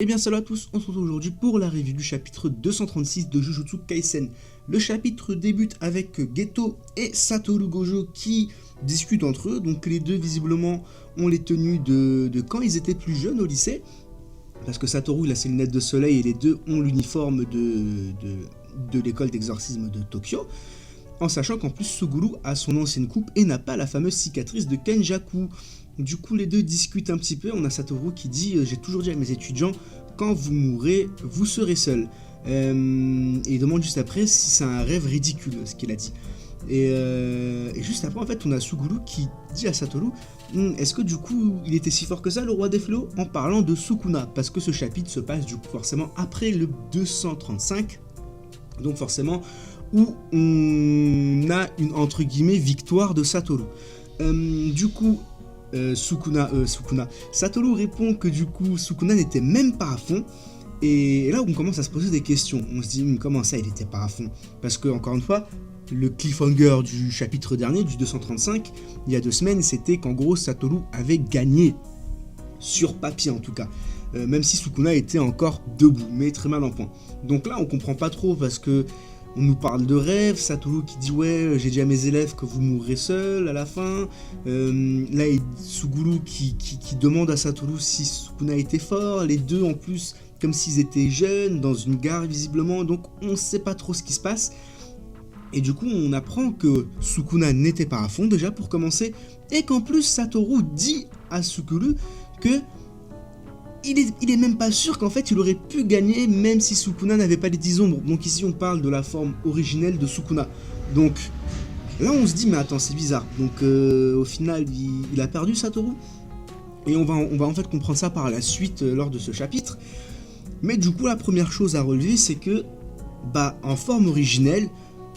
Eh bien salut à tous, on se retrouve aujourd'hui pour la review du chapitre 236 de Jujutsu Kaisen. Le chapitre débute avec Geto et Satoru Gojo qui discutent entre eux, donc les deux visiblement ont les tenues de quand ils étaient plus jeunes au lycée, parce que Satoru il a ses lunettes de soleil et les deux ont l'uniforme de l'école d'exorcisme de Tokyo, en sachant qu'en plus Suguru a son ancienne coupe et n'a pas la fameuse cicatrice de Kenjaku. Du coup, les deux discutent un petit peu. On a Satoru qui dit « J'ai toujours dit à mes étudiants, quand vous mourrez, vous serez seul. » Et il demande juste après si c'est un rêve ridicule, ce qu'il a dit. Et juste après, en fait, on a Suguru qui dit à Satoru « Est-ce que du coup, il était si fort que ça, le roi des flots ?» En parlant de Sukuna, parce que ce chapitre se passe du coup forcément après le 235. Donc forcément, où on a une, entre guillemets, victoire de Satoru. Du coup... Satoru répond que du coup Sukuna n'était même pas à fond, et là on commence à se poser des questions. On se dit comment ça il était pas à fond, parce que encore une fois le cliffhanger du chapitre dernier du 235 il y a 2 semaines c'était qu'en gros Satoru avait gagné sur papier en tout cas, même si Sukuna était encore debout mais très mal en point. Donc là on comprend pas trop parce que on nous parle de rêve, Satoru qui dit ouais j'ai dit à mes élèves que vous mourrez seul à la fin, là Suguru qui demande à Satoru si Sukuna était fort, les deux en plus comme s'ils étaient jeunes dans une gare visiblement, donc on sait pas trop ce qui se passe, et du coup on apprend que Sukuna n'était pas à fond déjà pour commencer, et qu'en plus Satoru dit à Suguru que il est même pas sûr qu'en fait il aurait pu gagner même si Sukuna n'avait pas les 10 ombres. Donc ici on parle de la forme originelle de Sukuna. Donc là on se dit mais attends c'est bizarre. Donc au final il a perdu Satoru. Et on va en fait comprendre ça par la suite lors de ce chapitre. Mais du coup la première chose à relever c'est que en forme originelle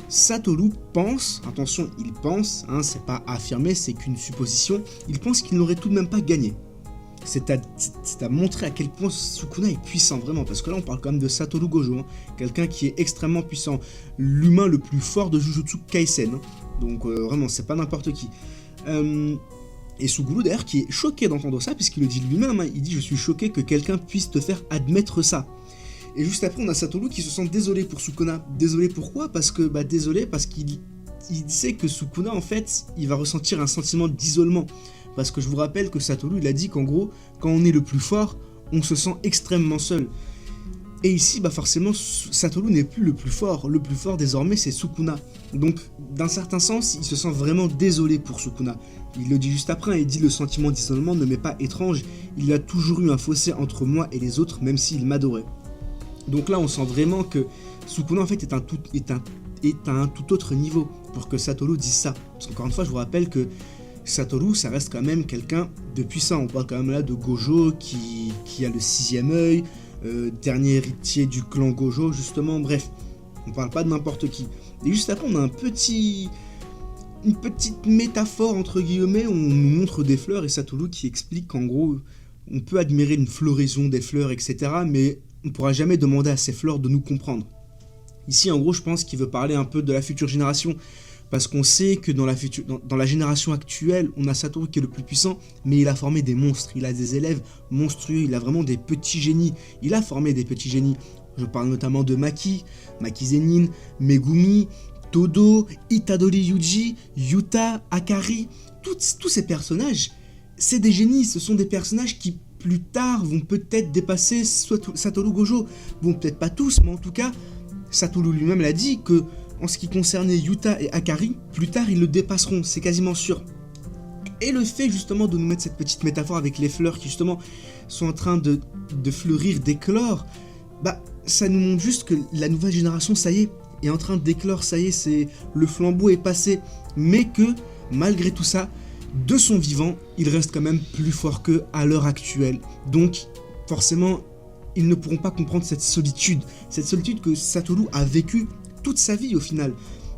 Satoru pense, attention il pense, hein, c'est pas affirmé, c'est qu'une supposition, il pense qu'il n'aurait tout de même pas gagné. C'est à montrer à quel point Sukuna est puissant vraiment, parce que là on parle quand même de Satoru Gojo, hein, quelqu'un qui est extrêmement puissant, l'humain le plus fort de Jujutsu Kaisen, hein, donc vraiment c'est pas n'importe qui. Et Suguru d'ailleurs qui est choqué d'entendre ça, puisqu'il le dit lui-même, hein, il dit je suis choqué que quelqu'un puisse te faire admettre ça. Et juste après on a Satoru qui se sent désolé pour Sukuna. Désolé pourquoi ? Parce que désolé parce qu'il sait que Sukuna en fait il va ressentir un sentiment d'isolement. Parce que je vous rappelle que Satoru il a dit qu'en gros, quand on est le plus fort, on se sent extrêmement seul. Et ici, forcément, Satoru n'est plus le plus fort. Le plus fort désormais, c'est Sukuna. Donc, d'un certain sens, il se sent vraiment désolé pour Sukuna. Il le dit juste après, il dit le sentiment d'isolement ne m'est pas étrange. Il y a toujours eu un fossé entre moi et les autres, même s'il m'adorait. Donc là, on sent vraiment que Sukuna en fait est à un tout autre niveau pour que Satoru dise ça. Parce qu'encore une fois, je vous rappelle que Satoru, ça reste quand même quelqu'un de puissant. On parle quand même là de Gojo qui a le 6e œil, dernier héritier du clan Gojo justement, bref, on parle pas de n'importe qui. Et juste après on a une petite métaphore entre guillemets, où on nous montre des fleurs et Satoru qui explique qu'en gros on peut admirer une floraison des fleurs etc, mais on ne pourra jamais demander à ces fleurs de nous comprendre. Ici en gros je pense qu'il veut parler un peu de la future génération. Parce qu'on sait que dans la génération actuelle, on a Satoru qui est le plus puissant, mais il a formé des monstres, il a des élèves monstrueux, il a vraiment des petits génies. Il a formé des petits génies. Je parle notamment de Maki Zenin, Megumi, Todo, Itadori Yuji, Yuta, Akari. Tous ces personnages, c'est des génies, ce sont des personnages qui plus tard vont peut-être dépasser Satoru Gojo. Bon, peut-être pas tous, mais en tout cas, Satoru lui-même l'a dit que en ce qui concernait Yuta et Akari, plus tard ils le dépasseront, c'est quasiment sûr. Et le fait justement de nous mettre cette petite métaphore avec les fleurs qui justement sont en train de fleurir, d'éclore, ça nous montre juste que la nouvelle génération, ça y est en train d'éclore, ça y est, le flambeau est passé, mais que malgré tout ça, de son vivant, il reste quand même plus fort qu'eux à l'heure actuelle. Donc forcément, ils ne pourront pas comprendre cette solitude que Satoru a vécue toute sa vie au final.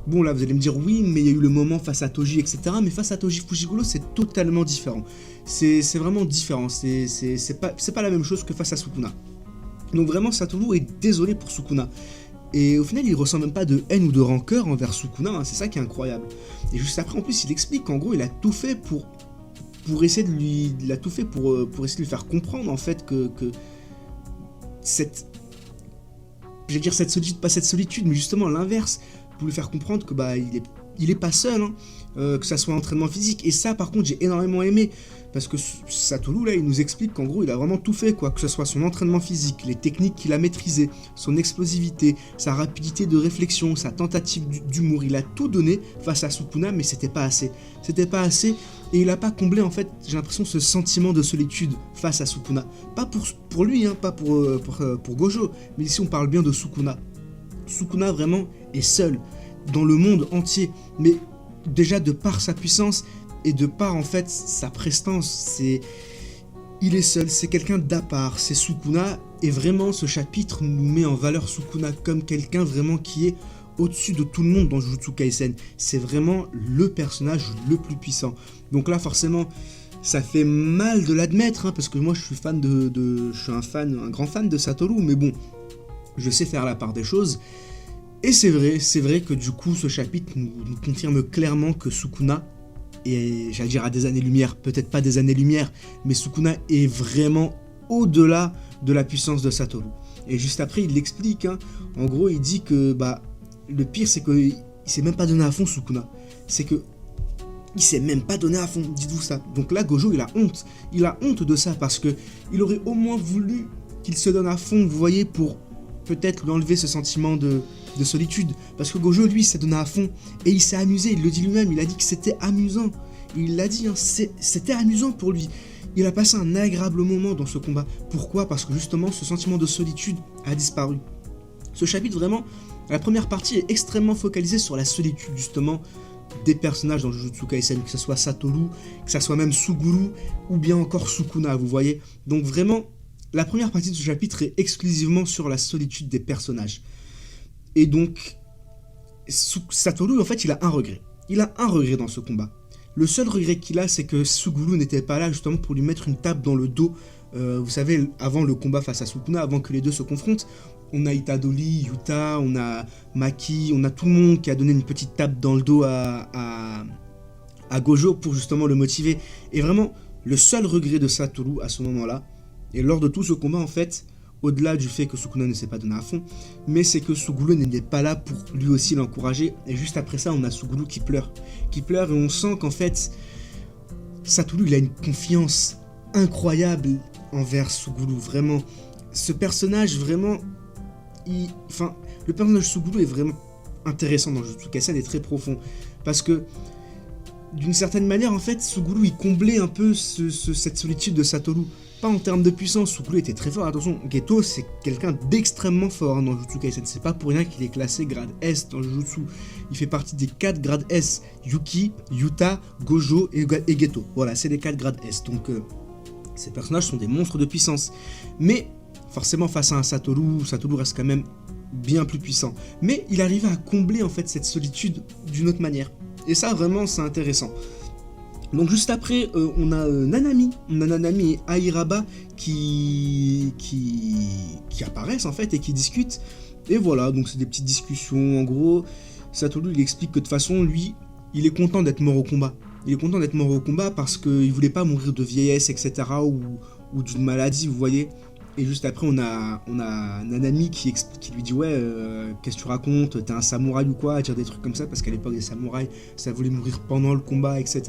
Bon là vous allez me dire oui mais il y a eu le moment face à Toji etc, mais face à Toji Fushiguro c'est totalement différent, c'est vraiment différent, c'est pas la même chose que face à Sukuna. Donc vraiment Satoru est désolé pour Sukuna, et au final il ressent même pas de haine ou de rancœur envers Sukuna, hein, c'est ça qui est incroyable. Et juste après en plus il explique qu'en gros il a tout fait pour essayer de lui faire comprendre en fait que cette je vais dire cette solitude, pas cette solitude, mais justement l'inverse, pour lui faire comprendre que bah il est pas seul, hein, que ça soit entraînement physique. Et ça, par contre, j'ai énormément aimé, parce que Satoru, là, il nous explique qu'en gros, il a vraiment tout fait, quoi, que ce soit son entraînement physique, les techniques qu'il a maîtrisées, son explosivité, sa rapidité de réflexion, sa tentative d'humour, il a tout donné face à Sukuna, mais c'était pas assez. C'était pas assez, et il a pas comblé, en fait, j'ai l'impression, ce sentiment de solitude face à Sukuna. Pas pour lui, hein, pas pour Gojo, mais ici on parle bien de Sukuna. Sukuna, vraiment, est seul dans le monde entier, mais déjà de par sa puissance et de par en fait sa prestance, il est seul, c'est quelqu'un d'à part, c'est Sukuna, et vraiment ce chapitre nous met en valeur Sukuna comme quelqu'un vraiment qui est au-dessus de tout le monde dans Jujutsu Kaisen. C'est vraiment le personnage le plus puissant. Donc là forcément ça fait mal de l'admettre, hein, parce que moi je suis fan je suis un grand fan de Satoru, mais bon, je sais faire la part des choses. Et c'est vrai que du coup ce chapitre nous confirme clairement que Sukuna, et j'allais dire à des années-lumière, peut-être pas des années-lumière, mais Sukuna est vraiment au-delà de la puissance de Satoru. Et juste après il l'explique, hein, en gros il dit que bah le pire c'est qu'il s'est même pas donné à fond Sukuna, c'est que il s'est même pas donné à fond, dites-vous ça. Donc là Gojo il a honte de ça, parce que il aurait au moins voulu qu'il se donne à fond, vous voyez, pour peut-être lui enlever ce sentiment de solitude, parce que Gojo lui s'est donné à fond et il s'est amusé, il le dit lui-même, il a dit que c'était amusant, il l'a dit, hein, c'était amusant pour lui, il a passé un agréable moment dans ce combat. Pourquoi? Parce que justement ce sentiment de solitude a disparu. Ce chapitre vraiment, la première partie est extrêmement focalisée sur la solitude justement des personnages dans Jujutsu Kaisen, que ce soit Satoru, que ce soit même Suguru ou bien encore Sukuna, vous voyez. Donc vraiment la première partie de ce chapitre est exclusivement sur la solitude des personnages. Et donc, Satoru, en fait, il a un regret. Il a un regret dans ce combat. Le seul regret qu'il a, c'est que Suguru n'était pas là justement pour lui mettre une tape dans le dos. Vous savez, avant le combat face à Sukuna, avant que les deux se confrontent, on a Itadori, Yuta, on a Maki, on a tout le monde qui a donné une petite tape dans le dos à Gojo pour justement le motiver. Et vraiment, le seul regret de Satoru à ce moment-là, et lors de tout ce combat, en fait, au-delà du fait que Sukuna ne s'est pas donné à fond, mais c'est que Suguru n'était pas là pour lui aussi l'encourager. Et juste après ça, on a Suguru qui pleure, et on sent qu'en fait, Satoru, il a une confiance incroyable envers Suguru, vraiment. Ce personnage, vraiment, le personnage Suguru est vraiment intéressant dans Jujutsu Kaisen et très profond, parce que d'une certaine manière, en fait, Suguru, il comblait un peu cette solitude de Satoru. Pas en termes de puissance, Suguru était très fort, attention, Geto c'est quelqu'un d'extrêmement fort, hein, dans Jujutsu Kaisen, c'est pas pour rien qu'il est classé grade S dans Jujutsu, il fait partie des 4 grades S, Yuki, Yuta, Gojo et Geto, voilà, c'est les 4 grades S, donc ces personnages sont des monstres de puissance, mais forcément face à un Satoru reste quand même bien plus puissant, mais il arrivait à combler en fait cette solitude d'une autre manière, et ça vraiment c'est intéressant. Donc juste après, on a Nanami et Airaba qui apparaissent en fait et qui discutent. Et voilà, donc c'est des petites discussions. En gros, Satoru il explique que de toute façon, lui, il est content d'être mort au combat. Il est content d'être mort au combat parce qu'il voulait pas mourir de vieillesse, etc. ou d'une maladie, vous voyez. Et juste après, on a Nanami qui lui dit ouais, qu'est-ce que tu racontes, t'es un samouraï ou quoi, à dire des trucs comme ça, parce qu'à l'époque des samouraïs, ça voulait mourir pendant le combat, etc.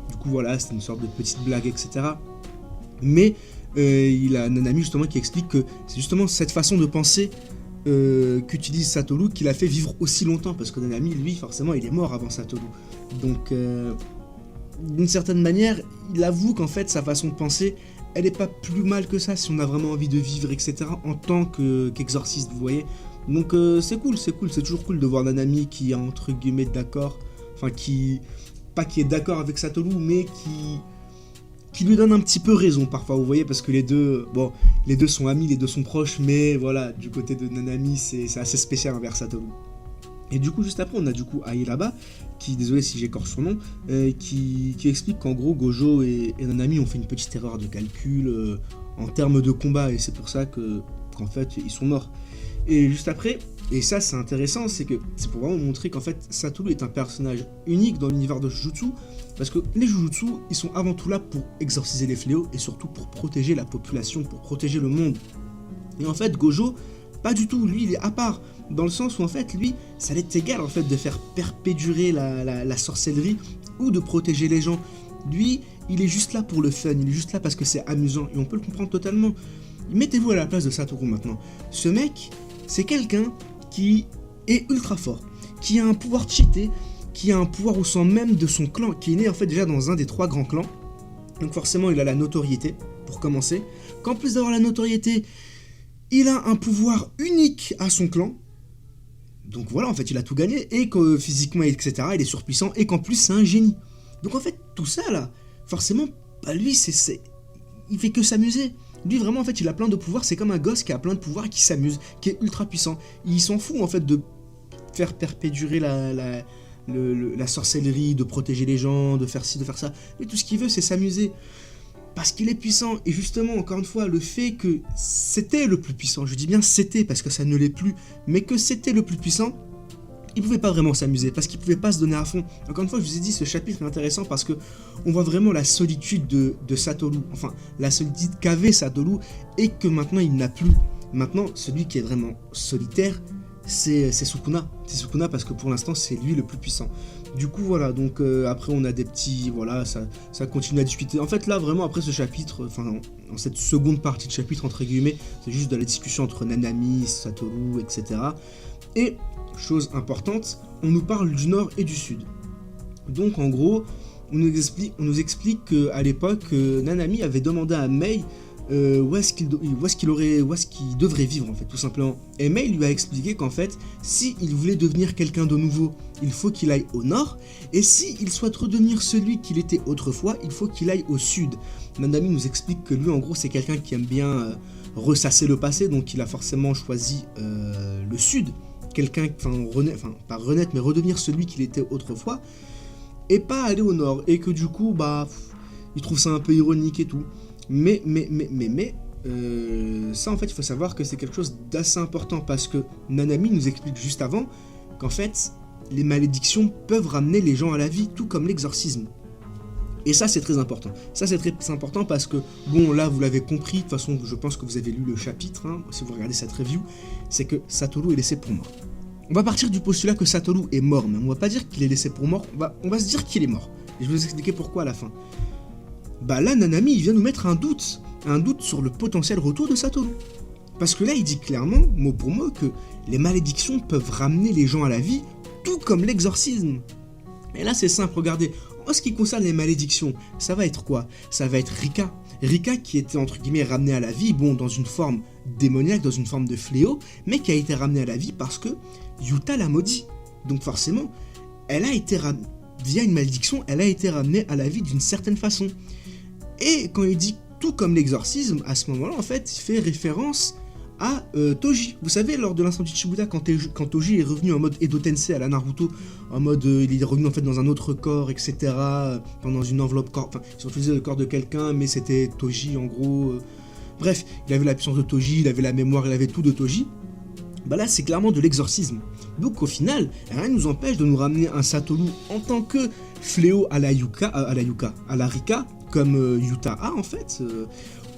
Du coup voilà, c'était une sorte de petite blague, etc. Mais il a Nanami justement qui explique que c'est justement cette façon de penser qu'utilise Satoru qui l'a fait vivre aussi longtemps, parce que Nanami, lui, forcément, il est mort avant Satoru. Donc, d'une certaine manière, il avoue qu'en fait, sa façon de penser, elle est pas plus mal que ça si on a vraiment envie de vivre, etc. en tant qu'exorciste, vous voyez. Donc c'est cool, c'est toujours cool de voir Nanami qui est entre guillemets d'accord, enfin pas qui est d'accord avec Satoru, mais qui lui donne un petit peu raison parfois, vous voyez, parce que les deux sont amis, les deux sont proches, mais voilà, du côté de Nanami, c'est assez spécial envers Satoru. Et du coup, juste après, on a du coup Airaba, qui, désolé si j'écorche son nom, qui explique qu'en gros, Gojo et Nanami ont fait une petite erreur de calcul en termes de combat, et c'est pour ça qu'en fait, ils sont morts. Et juste après, et ça c'est intéressant, c'est pour vraiment montrer qu'en fait, Satoru est un personnage unique dans l'univers de Jujutsu, parce que les Jujutsu, ils sont avant tout là pour exorciser les fléaux, et surtout pour protéger la population, pour protéger le monde. Et en fait, Gojo, pas du tout, lui il est à part, dans le sens où en fait, lui, ça l'est égal en fait de faire perpétuer la sorcellerie ou de protéger les gens. Lui, il est juste là pour le fun, il est juste là parce que c'est amusant, et on peut le comprendre totalement. Mettez-vous à la place de Satoru maintenant. Ce mec, c'est quelqu'un qui est ultra fort, qui a un pouvoir cheaté, qui a un pouvoir au sein même de son clan, qui est né en fait déjà dans un des 3 grands clans. Donc forcément, il a la notoriété, pour commencer. Qu'en plus d'avoir la notoriété, il a un pouvoir unique à son clan. Donc voilà, en fait, il a tout gagné, et que physiquement, etc., il est surpuissant, et qu'en plus, c'est un génie. Donc en fait, tout ça, là, forcément, bah lui, il fait que s'amuser. Lui, vraiment, en fait, il a plein de pouvoirs, c'est comme un gosse qui a plein de pouvoirs et qui s'amuse, qui est ultra puissant. Il s'en fout, en fait, de faire perpétuer la sorcellerie, de protéger les gens, de faire ci, de faire ça. Mais tout ce qu'il veut, c'est s'amuser. Parce qu'il est puissant, et justement, encore une fois, le fait que c'était le plus puissant, je dis bien c'était parce que ça ne l'est plus, mais que c'était le plus puissant, il pouvait pas vraiment s'amuser, parce qu'il pouvait pas se donner à fond. Encore une fois, je vous ai dit, ce chapitre est intéressant parce que on voit vraiment la solitude de Satoru, enfin, la solitude qu'avait Satoru, et que maintenant il n'a plus. Maintenant, celui qui est vraiment solitaire, c'est Sukuna. C'est Sukuna parce que pour l'instant, c'est lui le plus puissant. Du coup, voilà, donc après on a des petits, voilà, ça continue à discuter. En fait, là, vraiment, après ce chapitre, enfin, dans cette seconde partie de chapitre, entre guillemets, c'est juste de la discussion entre Nanami, Satoru, etc. Et, chose importante, on nous parle du nord et du sud. Donc, en gros, on nous explique qu'à l'époque, Nanami avait demandé à Mei où est-ce qu'il devrait vivre en fait, tout simplement. Et Mei lui a expliqué qu'en fait, s'il voulait devenir quelqu'un de nouveau, il faut qu'il aille au nord, et s'il souhaite redevenir celui qu'il était autrefois, il faut qu'il aille au sud. Nanami nous explique que lui, en gros, c'est quelqu'un qui aime bien ressasser le passé, donc il a forcément choisi le sud, quelqu'un, pas renaître, mais redevenir celui qu'il était autrefois, et pas aller au nord, et que du coup, bah, il trouve ça un peu ironique et tout. Mais, ça en fait il faut savoir que c'est quelque chose d'assez important parce que Nanami nous explique juste avant qu'en fait les malédictions peuvent ramener les gens à la vie tout comme l'exorcisme. Et ça c'est très important. Ça c'est très important parce que, bon là vous l'avez compris, de toute façon je pense que vous avez lu le chapitre, hein, si vous regardez cette review, c'est que Satoru est laissé pour mort. On va partir du postulat que Satoru est mort, mais on va pas dire qu'il est laissé pour mort, on va se dire qu'il est mort. Et je vais vous expliquer pourquoi à la fin. Bah là, Nanami, il vient nous mettre un doute sur le potentiel retour de Satoru. Parce que là, il dit clairement, mot pour mot, que les malédictions peuvent ramener les gens à la vie, tout comme l'exorcisme. Et là, c'est simple, regardez, en ce qui concerne les malédictions, ça va être quoi? Ça va être Rika. Rika qui était, entre guillemets, ramenée à la vie, bon, dans une forme démoniaque, dans une forme de fléau, mais qui a été ramenée à la vie parce que Yuta l'a maudit. Donc forcément, elle a été via une malédiction, elle a été ramenée à la vie d'une certaine façon. Et quand il dit tout comme l'exorcisme, à ce moment-là, en fait, il fait référence à Toji. Vous savez, lors de l'incendie de Shibuya, quand Toji est revenu en mode Edo Tensei à la Naruto, en mode il est revenu en fait dans un autre corps, etc., dans une enveloppe corps, enfin, ils ont utilisé le corps de quelqu'un, mais c'était Toji en gros. Bref, il avait la puissance de Toji, il avait la mémoire, il avait tout de Toji. Bah là, c'est clairement de l'exorcisme. Donc au final, rien ne nous empêche de nous ramener un Satoru en tant que fléau à la Rika, comme Yuta a en fait,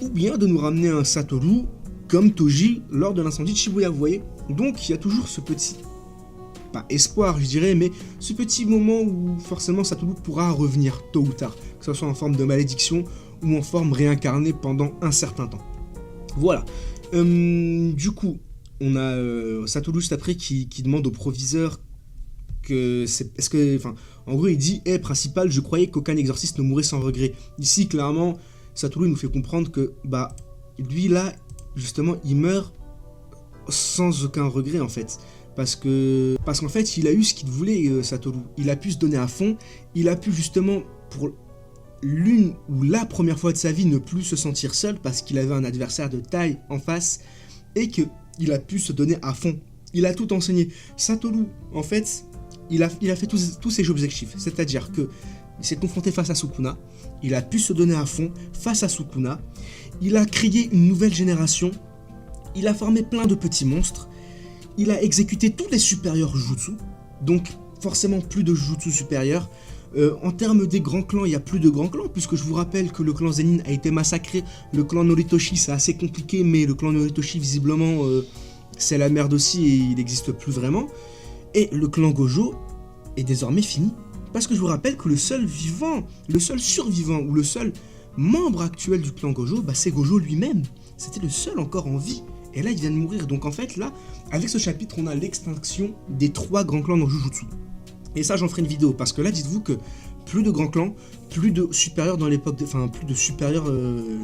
ou bien de nous ramener un Satoru comme Toji lors de l'incendie de Shibuya, vous voyez. Donc il y a toujours ce petit, pas espoir je dirais, mais ce petit moment où forcément Satoru pourra revenir tôt ou tard, que ce soit en forme de malédiction ou en forme réincarnée pendant un certain temps. Voilà. Du coup, on a Satoru juste après qui demande au proviseur que c'est... Est-ce que... Enfin, en gros, il dit « Eh, principal, je croyais qu'aucun exorciste ne mourrait sans regret. » Ici, clairement, Satoru nous fait comprendre que, bah, lui, là, justement, il meurt sans aucun regret, en fait. Parce qu'en fait, il a eu ce qu'il voulait, Satoru. Il a pu se donner à fond. Il a pu, justement, pour l'une ou la première fois de sa vie, ne plus se sentir seul parce qu'il avait un adversaire de taille en face et qu'il a pu se donner à fond. Il a tout enseigné. Satoru, en fait... Il a fait tous ses objectifs, c'est-à-dire qu'il s'est confronté face à Sukuna, il a pu se donner à fond face à Sukuna, il a créé une nouvelle génération, il a formé plein de petits monstres, il a exécuté tous les supérieurs jutsu, donc forcément plus de jutsu supérieurs, En termes des grands clans, il n'y a plus de grands clans, puisque je vous rappelle que le clan Zenin a été massacré. Le clan Noritoshi, c'est assez compliqué, mais le clan Noritoshi, visiblement, c'est la merde aussi et il n'existe plus vraiment. Et le clan Gojo est désormais fini. Parce que je vous rappelle que le seul vivant, le seul survivant ou le seul membre actuel du clan Gojo, c'est Gojo lui-même. C'était le seul encore en vie. Et là, il vient de mourir. Donc en fait, là, avec ce chapitre, on a l'extinction des 3 grands clans dans Jujutsu. Et ça, j'en ferai une vidéo. Parce que là, dites-vous que plus de grands clans, plus de supérieurs dans l'époque, enfin, plus de supérieurs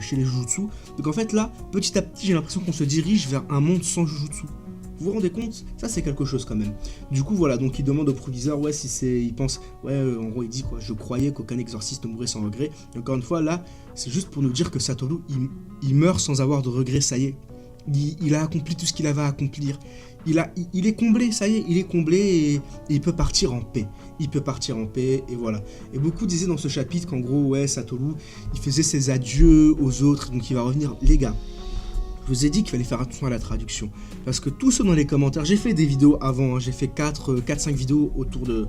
chez les Jujutsu. Donc en fait, là, petit à petit, j'ai l'impression qu'on se dirige vers un monde sans Jujutsu. Vous vous rendez compte? Ça, c'est quelque chose quand même. Du coup, voilà, donc il demande au proviseur, ouais, si c'est... Il pense, ouais, en gros, il dit, quoi, je croyais qu'aucun exorciste ne mourrait sans regret. Et encore une fois, là, c'est juste pour nous dire que Satoru, il meurt sans avoir de regret, ça y est. Il a accompli tout ce qu'il avait à accomplir. Il est comblé, ça y est, il est comblé et il peut partir en paix. Il peut partir en paix, et voilà. Et beaucoup disaient dans ce chapitre qu'en gros, ouais, Satoru, il faisait ses adieux aux autres, donc il va revenir. Les gars, je vous ai dit qu'il fallait faire attention à la traduction. Parce que tous ceux dans les commentaires, j'ai fait des vidéos avant, hein, j'ai fait 4-5 vidéos autour de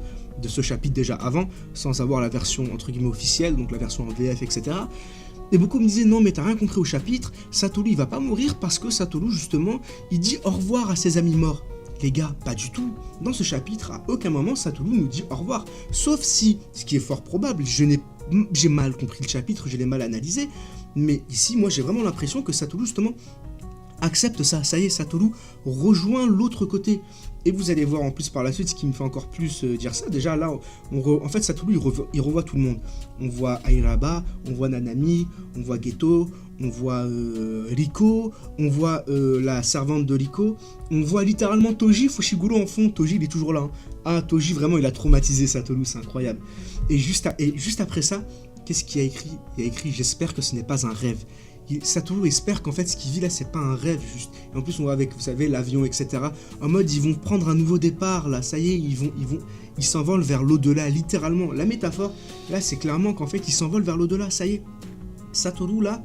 ce chapitre déjà avant, sans avoir la version entre guillemets officielle, donc la version en VF, etc. Et beaucoup me disaient, non mais t'as rien compris au chapitre, Satoru il va pas mourir parce que Satoru justement, il dit au revoir à ses amis morts. Les gars, pas du tout. Dans ce chapitre, à aucun moment Satoru nous dit au revoir. Sauf si, ce qui est fort probable, j'ai mal compris le chapitre, je l'ai mal analysé, mais ici, moi j'ai vraiment l'impression que Satoru justement accepte ça. Ça y est, Satoru rejoint l'autre côté. Et vous allez voir en plus par la suite ce qui me fait encore plus dire ça. Déjà là, en fait Satoru il revoit tout le monde. On voit Airaba, on voit Nanami, on voit Geto, on voit Riko, on voit la servante de Riko, on voit littéralement Toji, Fushiguro en fond. Toji il est toujours là. Hein. Ah, Toji vraiment il a traumatisé Satoru, c'est incroyable. Et juste après ça, qu'est-ce qu'il y a écrit? Il y a écrit j'espère que ce n'est pas un rêve. Satoru espère qu'en fait ce qu'il vit là c'est pas un rêve juste. Et en plus on voit avec, vous savez, l'avion, etc. En mode ils vont prendre un nouveau départ là, ça y est, ils s'envolent vers l'au-delà, littéralement. La métaphore là c'est clairement qu'en fait ils s'envolent vers l'au-delà, ça y est. Satoru là,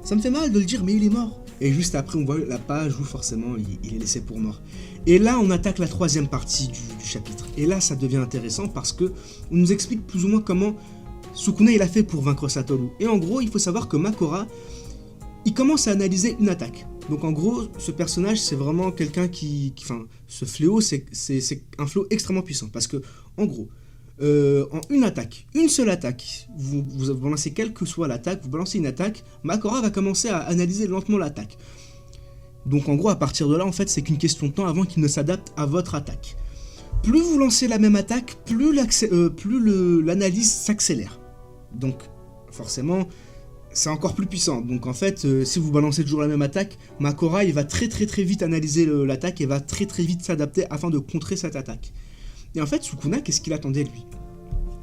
ça me fait mal de le dire mais il est mort. Et juste après on voit la page où forcément il est laissé pour mort. Et là on attaque la 3e partie du chapitre. Et là ça devient intéressant parce que on nous explique plus ou moins comment Sukuna il a fait pour vaincre Satoru. Et en gros il faut savoir que Makora, il commence à analyser une attaque. Donc en gros, ce personnage, c'est vraiment quelqu'un enfin, ce fléau, c'est un fléau extrêmement puissant. Parce que, en gros, en une seule attaque, vous balancez quelle que soit l'attaque, vous balancez une attaque, Makora va commencer à analyser lentement l'attaque. Donc en gros, à partir de là, en fait, c'est qu'une question de temps avant qu'il ne s'adapte à votre attaque. Plus vous lancez la même attaque, plus l'analyse s'accélère. Donc, forcément, c'est encore plus puissant. Donc en fait, si vous balancez toujours la même attaque, Makora il va très vite analyser l'attaque et va très vite s'adapter afin de contrer cette attaque. Et en fait, Sukuna, qu'est-ce qu'il attendait lui?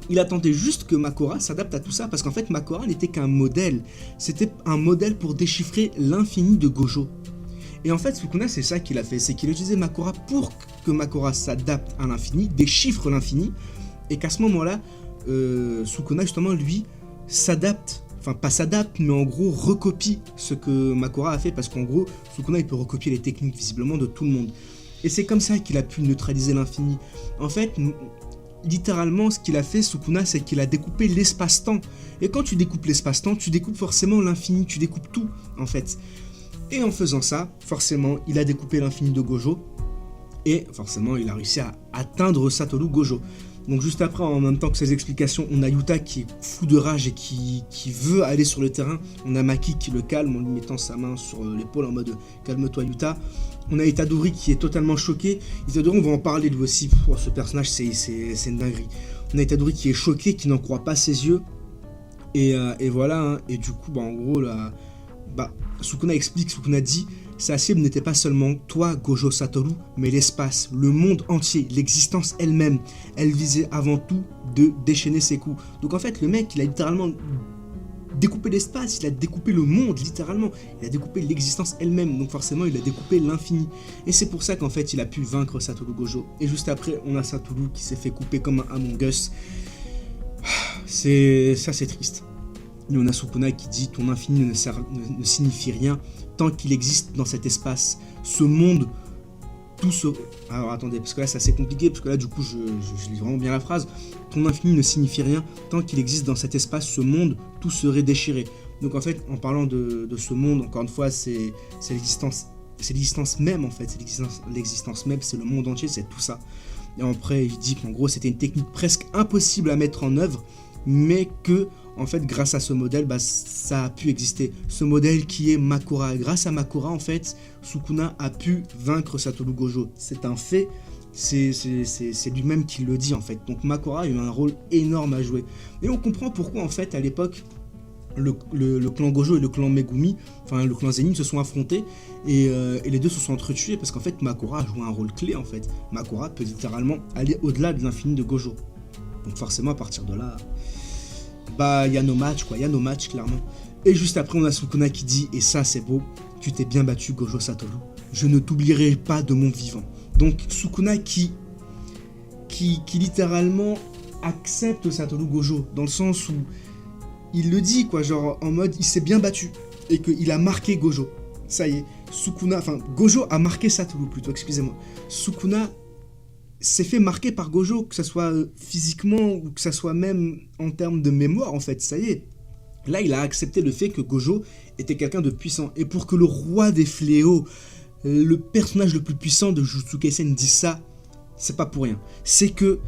Il attendait juste que Makora s'adapte à tout ça parce qu'en fait, Makora n'était qu'un modèle. C'était un modèle pour déchiffrer l'infini de Gojo. Et en fait, Sukuna, c'est ça qu'il a fait, c'est qu'il a utilisé Makora pour que Makora s'adapte à l'infini, déchiffre l'infini, et qu'à ce moment-là, Sukuna justement lui s'adapte. Enfin, pas s'adapte, mais en gros recopie ce que Makora a fait, parce qu'en gros, Sukuna il peut recopier les techniques visiblement de tout le monde. Et c'est comme ça qu'il a pu neutraliser l'infini. En fait, littéralement, ce qu'il a fait, Sukuna, c'est qu'il a découpé l'espace-temps. Et quand tu découpes l'espace-temps, tu découpes forcément l'infini, tu découpes tout, en fait. Et en faisant ça, forcément, il a découpé l'infini de Gojo, et forcément, il a réussi à atteindre Satoru Gojo. Donc juste après, en même temps que ces explications, on a Yuta qui est fou de rage et qui veut aller sur le terrain. On a Maki qui le calme en lui mettant sa main sur l'épaule en mode « calme-toi Yuta ». On a Itadori qui est totalement choqué. Itadori, on va en parler lui aussi. Ce personnage, c'est une dinguerie. On a Itadori qui est choqué, qui n'en croit pas ses yeux. Et voilà, hein. Et du coup, en gros, là, Sukuna explique, Sukuna dit... Sa cible n'était pas seulement toi, Gojo Satoru, mais l'espace, le monde entier, l'existence elle-même. Elle visait avant tout de déchaîner ses coups. Donc en fait, le mec, il a littéralement découpé l'espace, il a découpé le monde, littéralement. Il a découpé l'existence elle-même, donc forcément, il a découpé l'infini. Et c'est pour ça qu'en fait, il a pu vaincre Satoru Gojo. Et juste après, on a Satoru qui s'est fait couper comme un Among Us. C'est triste. Et on a Sukuna qui dit « Ton infini ne signifie rien tant qu'il existe dans cet espace. Ce monde tout se... Alors attendez, parce que là c'est assez compliqué, parce que là du coup je lis vraiment bien la phrase. Ton infini ne signifie rien, tant qu'il existe dans cet espace, ce monde, tout serait déchiré. Donc en fait, en parlant de ce monde, encore une fois, c'est l'existence même en fait, c'est l'existence même, c'est le monde entier, c'est tout ça. Et après il dit qu'en gros c'était une technique presque impossible à mettre en œuvre, mais que en fait grâce à ce modèle, bah, ça a pu exister. Ce modèle qui est Makura. Et grâce à Makura en fait, Sukuna a pu vaincre Satoru Gojo. C'est un fait, c'est lui-même qui le dit en fait. Donc Makura a eu un rôle énorme à jouer. Et on comprend pourquoi en fait à l'époque le clan Gojo et le clan Megumi, enfin le clan Zenin se sont affrontés et les deux se sont entretués parce qu'en fait Makura a joué un rôle clé en fait. Makura peut littéralement aller au-delà de l'infini de Gojo. Donc forcément à partir de là, bah il y a nos matchs quoi, il y a nos matchs clairement. Et juste après on a Sukuna qui dit, et ça c'est beau, tu t'es bien battu Gojo Satoru, je ne t'oublierai pas de mon vivant. Donc Sukuna qui littéralement accepte Satoru Gojo dans le sens où il le dit quoi, genre en mode il s'est bien battu et qu'il a marqué Gojo. Ça y est, Sukuna, enfin Gojo a marqué Satoru plutôt, excusez-moi. Sukuna s'est fait marquer par Gojo, que ce soit physiquement ou que ce soit même en termes de mémoire en fait, ça y est. Là il a accepté le fait que Gojo était quelqu'un de puissant. Et pour que le roi des fléaux, le personnage le plus puissant de Jujutsu Kaisen dise ça, c'est pas pour rien. C'est que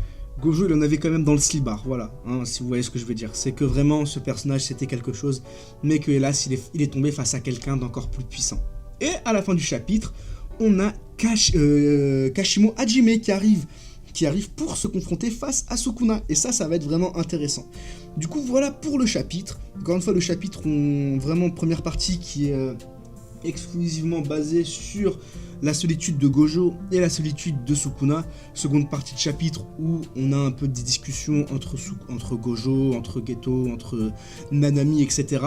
Gojo il en avait quand même dans le slibard, voilà, hein, si vous voyez ce que je veux dire. C'est que vraiment ce personnage c'était quelque chose, mais que hélas il est tombé face à quelqu'un d'encore plus puissant. Et à la fin du chapitre, on a Kashimo Hajime qui arrive pour se confronter face à Sukuna. Et ça va être vraiment intéressant. Du coup voilà pour le chapitre. Encore une fois le chapitre, vraiment première partie qui est exclusivement basée sur la solitude de Gojo et la solitude de Sukuna. Seconde partie de chapitre où on a un peu des discussions entre Gojo, entre Geto, entre Nanami, etc.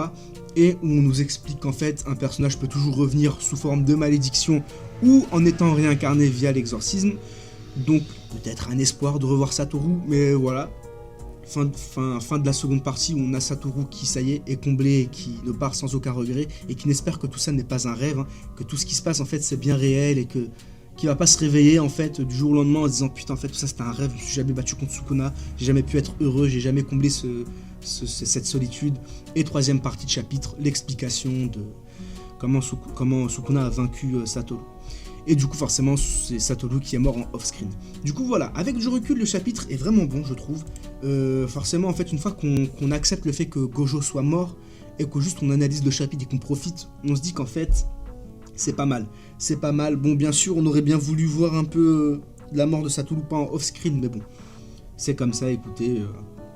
Et où on nous explique qu'en fait un personnage peut toujours revenir sous forme de malédiction ou en étant réincarné via l'exorcisme. Donc peut-être un espoir de revoir Satoru, mais voilà. Fin de la seconde partie où on a Satoru qui, ça y est comblé et qui ne part sans aucun regret et qui n'espère que tout ça n'est pas un rêve, hein, que tout ce qui se passe en fait c'est bien réel et que qui va pas se réveiller en fait du jour au lendemain en se disant putain en fait tout ça c'était un rêve, je me suis jamais battu contre Sukuna, j'ai jamais pu être heureux, j'ai jamais comblé cette solitude. Et troisième partie de chapitre, l'explication de comment Sukuna a vaincu Satoru. Et du coup forcément c'est Satoru qui est mort en off-screen. Du coup voilà, avec du recul le chapitre est vraiment bon je trouve. Forcément en fait une fois qu'on accepte le fait que Gojo soit mort et que juste on analyse le chapitre et qu'on profite, on se dit qu'en fait c'est pas mal. C'est pas mal, bon bien sûr on aurait bien voulu voir un peu la mort de Satoru pas en off-screen, mais bon. C'est comme ça, écoutez,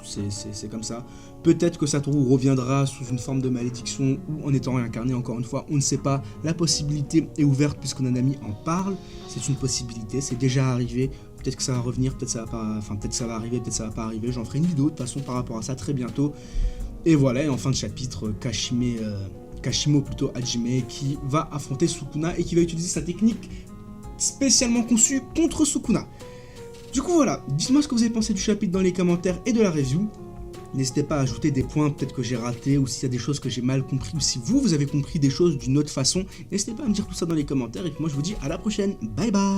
c'est comme ça. Peut-être que Satoru reviendra sous une forme de malédiction ou en étant réincarné, encore une fois, on ne sait pas. La possibilité est ouverte puisque Nanami en parle, c'est une possibilité, c'est déjà arrivé. Peut-être que ça va revenir, peut-être ça va pas, enfin peut-être ça va arriver, peut-être ça va pas arriver. J'en ferai une vidéo de toute façon par rapport à ça très bientôt. Et voilà, et en fin de chapitre, Kashimo plutôt Hajime qui va affronter Sukuna et qui va utiliser sa technique spécialement conçue contre Sukuna. Du coup voilà, dites-moi ce que vous avez pensé du chapitre dans les commentaires et de la review. N'hésitez pas à ajouter des points peut-être que j'ai raté ou s'il y a des choses que j'ai mal compris ou si vous avez compris des choses d'une autre façon. N'hésitez pas à me dire tout ça dans les commentaires et puis moi je vous dis à la prochaine. Bye bye.